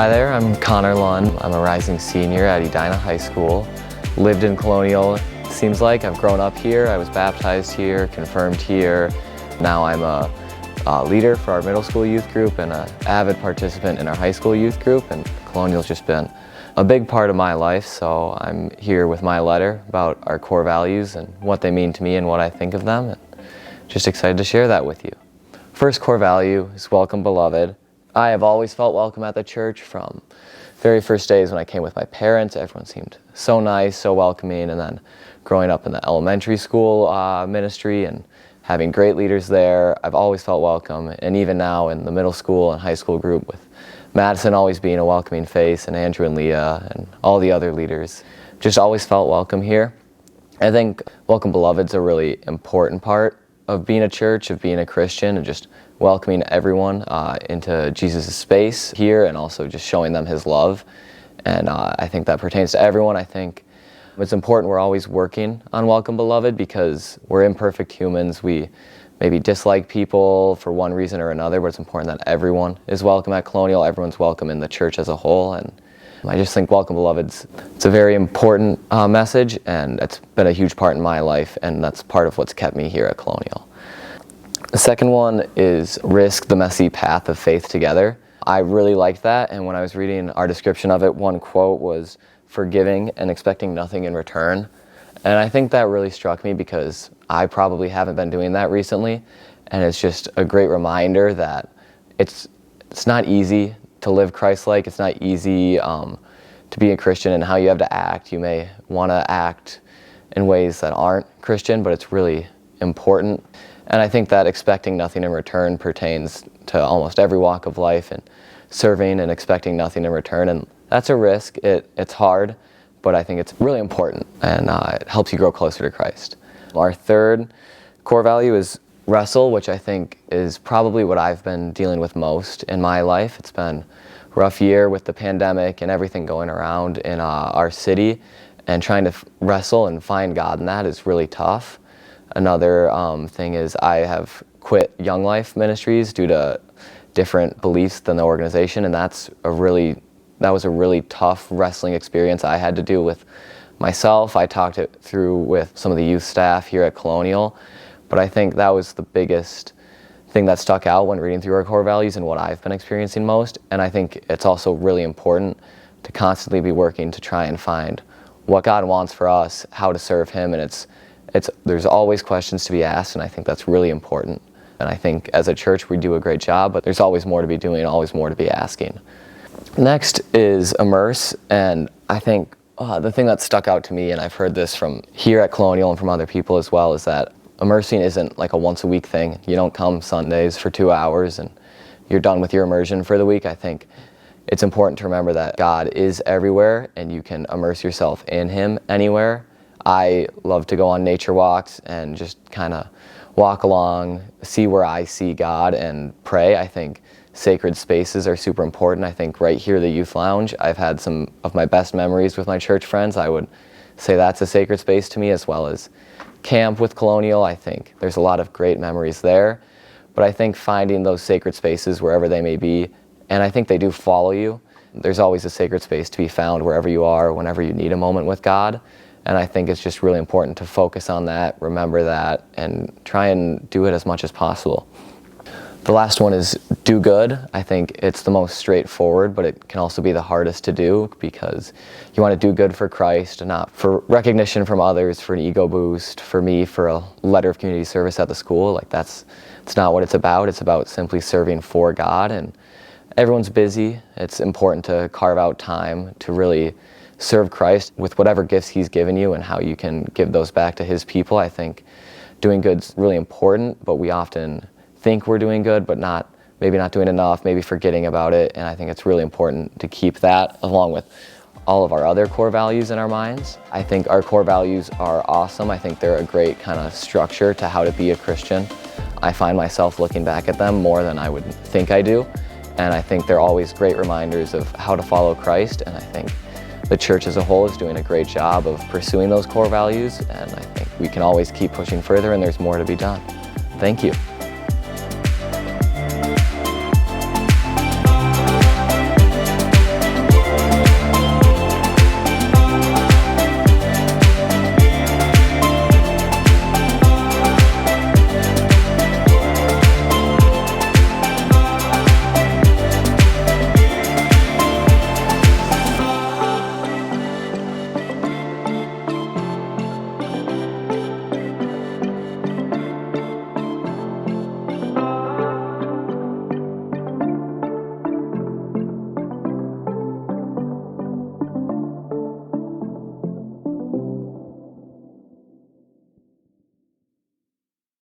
Hi there, I'm Connor Lund. I'm a rising senior at Edina High School. Lived in Colonial. Seems like I've grown up here. I was baptized here, confirmed here. Now I'm a leader for our middle school youth group and an avid participant in our high school youth group, and Colonial's just been a big part of my life, so I'm here with my letter about our core values and what they mean to me and what I think of them, and just excited to share that with you. First core value is welcome, beloved. I have always felt welcome at the church from very first days when I came with my parents. Everyone seemed so nice, so welcoming, and then growing up in the elementary school ministry and having great leaders there, I've always felt welcome, and even now in the middle school and high school group with Madison always being a welcoming face, and Andrew and Leah and all the other leaders, just always felt welcome here. I think welcome, beloved's a really important part of being a church, of being a Christian, and just welcoming everyone into Jesus' space here, and also just showing them his love. And I think that pertains to everyone. I think it's important we're always working on welcome, beloved, because we're imperfect humans. We maybe dislike people for one reason or another, but it's important that everyone is welcome at Colonial. Everyone's welcome in the church as a whole. And I just think welcome, beloved's it's a very important message, and it's been a huge part in my life, and that's part of what's kept me here at Colonial. The second one is risk the messy path of faith together. I really liked that, and when I was reading our description of it, one quote was forgiving and expecting nothing in return. And I think that really struck me because I probably haven't been doing that recently, and it's just a great reminder that it's not easy to live Christ-like. It's not easy to be a Christian and how you have to act. You may want to act in ways that aren't Christian, but it's really important. And I think that expecting nothing in return pertains to almost every walk of life, and serving and expecting nothing in return. And that's a risk. It's hard, but I think it's really important, and it helps you grow closer to Christ. Our third core value is Wrestle, which I think is probably what I've been dealing with most in my life. It's been a rough year with the pandemic and everything going around in our city, and trying to wrestle and find God in that is really tough. Another thing is I have quit Young Life Ministries due to different beliefs than the organization, and that was a really tough wrestling experience I had to do with myself. I talked it through with some of the youth staff here at Colonial, but I think that was the biggest thing that stuck out when reading through our core values and what I've been experiencing most. And I think it's also really important to constantly be working to try and find what God wants for us, how to serve him, and there's always questions to be asked, and I think that's really important. And I think as a church we do a great job, but there's always more to be doing, always more to be asking. Next is immerse, and I think the thing that stuck out to me, and I've heard this from here at Colonial and from other people as well, is that immersing isn't like a once a week thing. You don't come Sundays for 2 hours and you're done with your immersion for the week. I think it's important to remember that God is everywhere, and you can immerse yourself in him anywhere. I love to go on nature walks and just kind of walk along, see where I see God, and pray. I think sacred spaces are super important. I think right here, the youth lounge, I've had some of my best memories with my church friends. I would say that's a sacred space to me, as well as camp with Colonial. I think there's a lot of great memories there, but I think finding those sacred spaces wherever they may be, and I think they do follow you. There's always a sacred space to be found wherever you are, whenever you need a moment with God. And I think it's just really important to focus on that, remember that, and try and do it as much as possible. The last one is do good. I think it's the most straightforward, but it can also be the hardest to do, because you want to do good for Christ, not for recognition from others, for an ego boost, for me, for a letter of community service at the school. It's not what it's about. It's about simply serving for God, and everyone's busy. It's important to carve out time to really serve Christ with whatever gifts he's given you, and how you can give those back to his people. I think doing good's really important, but we often think we're doing good, but maybe not doing enough, maybe forgetting about it. And I think it's really important to keep that along with all of our other core values in our minds. I think our core values are awesome. I think they're a great kind of structure to how to be a Christian. I find myself looking back at them more than I would think I do. And I think they're always great reminders of how to follow Christ. And I think the church as a whole is doing a great job of pursuing those core values, and I think we can always keep pushing further, and there's more to be done. Thank you.